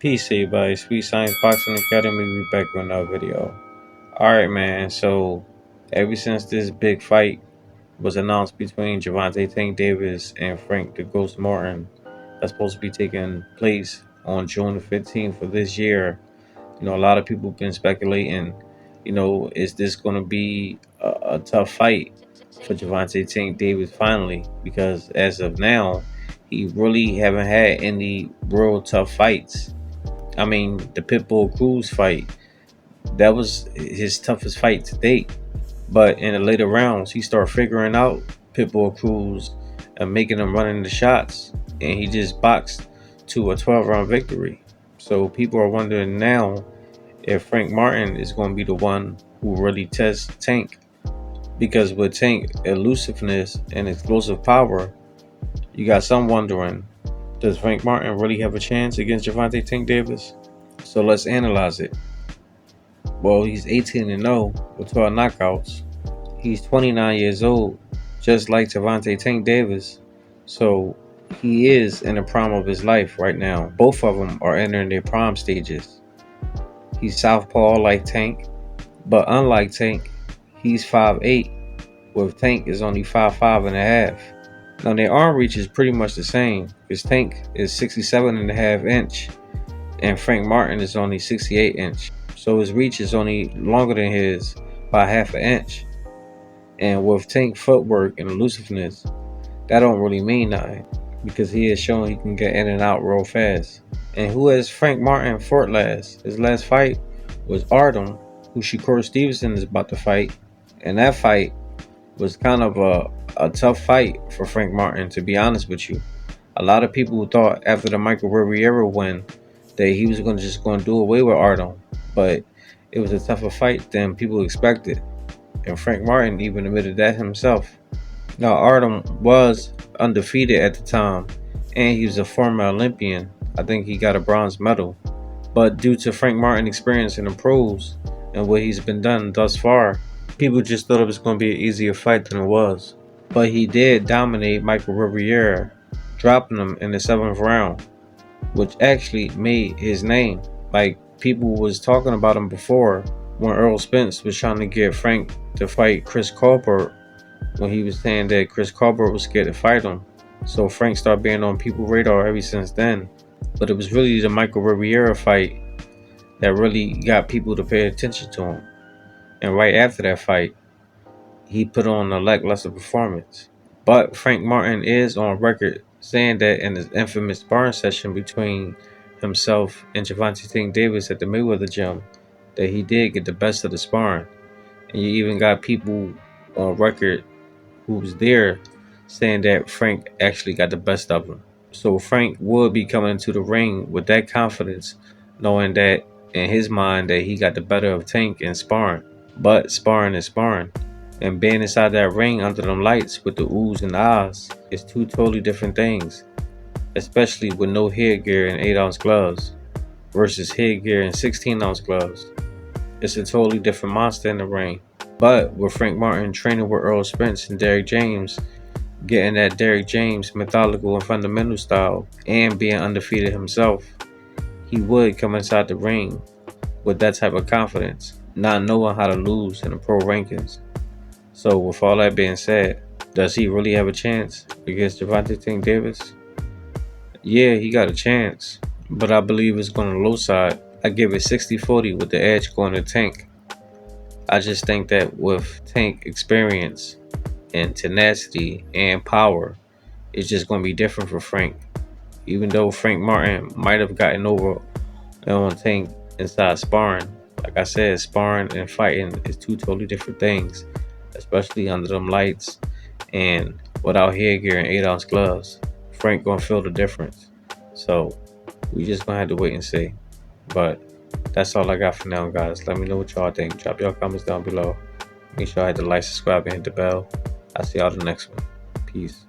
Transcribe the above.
Peace, everybody. Sweet Science Boxing Academy. We back with another video. Alright, man. So, ever since this big fight was announced between Gervonta Tank Davis and Frank the Ghost Martin, that's supposed to be taking place on June the 15th of this year, a lot of people have been speculating, is this going to be a tough fight for Gervonta Tank Davis finally? Because as of now, he really haven't had any real tough fights. I mean, the Pitbull Cruz fight, that was his toughest fight to date. But in the later rounds, he started figuring out Pitbull Cruz and making him running the shots. And he just boxed to a 12-round victory. So people are wondering now if Frank Martin is going to be the one who really tests Tank. Because with Tank elusiveness and explosive power, you got some wondering, does Frank Martin really have a chance against Gervonta Tank Davis? So let's analyze it. Well, he's 18-0 with 12 knockouts. He's 29 years old, just like Gervonta Tank Davis. So he is in the prime of his life right now. Both of them are entering their prime stages. He's southpaw like Tank, but unlike Tank, he's 5'8", with Tank is only 5'5" and a half. Now their arm reach is pretty much the same, because Tank is 67.5 inch and Frank Martin is only 68 inch. So his reach is only longer than his by half an inch. And with Tank footwork and elusiveness, that don't really mean nothing, because he has shown he can get in and out real fast. And who has Frank Martin fought last? His last fight was Artem, who Shakur Stevenson is about to fight. And that fight was kind of a tough fight for Frank Martin, to be honest with you. A lot of people thought after the Michael Riviera win that he was just going to do away with Artem. But it was a tougher fight than people expected. And Frank Martin even admitted that himself. Now, Artem was undefeated at the time, and he was a former Olympian. I think he got a bronze medal. But due to Frank Martin's experience in the pros and what he's been done thus far, people just thought it was going to be an easier fight than it was. But he did dominate Michael Riviera, dropping him in the 7th round, which actually made his name. Like, people was talking about him before when Earl Spence was trying to get Frank to fight Chris Colbert, when he was saying that Chris Colbert was scared to fight him. So Frank started being on people's radar ever since then. But it was really the Michael Riviera fight that really got people to pay attention to him. And right after that fight, he put on a lackluster performance. But Frank Martin is on record saying that in his infamous sparring session between himself and Gervonta Tank Davis at the Mayweather gym, that he did get the best of the sparring. And you even got people on record who was there saying that Frank actually got the best of him. So Frank would be coming to the ring with that confidence, knowing that in his mind that he got the better of Tank in sparring. But sparring is sparring. And being inside that ring under them lights with the oohs and ahs is two totally different things. Especially with no headgear and 8-ounce gloves versus headgear and 16-ounce gloves. It's a totally different monster in the ring. But with Frank Martin training with Earl Spence and Derrick James, getting that Derrick James methodical and fundamental style, and being undefeated himself, he would come inside the ring with that type of confidence, not knowing how to lose in the pro rankings. So with all that being said, does he really have a chance against Gervonta Tank Davis? Yeah, he got a chance, but I believe it's going to low side. I give it 60-40 with the edge going to Tank. I just think that with Tank experience and tenacity and power, it's just going to be different for Frank. Even though Frank Martin might have gotten over on Tank inside sparring, like I said, sparring and fighting is two totally different things, especially under them lights and without headgear and 8-ounce gloves. Frank gonna feel the difference. So we just gonna have to wait and see. But that's all I got for now, guys. Let me know what y'all think. Drop y'all comments down below. Make sure I hit the like, subscribe, and hit the bell. I'll see y'all the next one. Peace.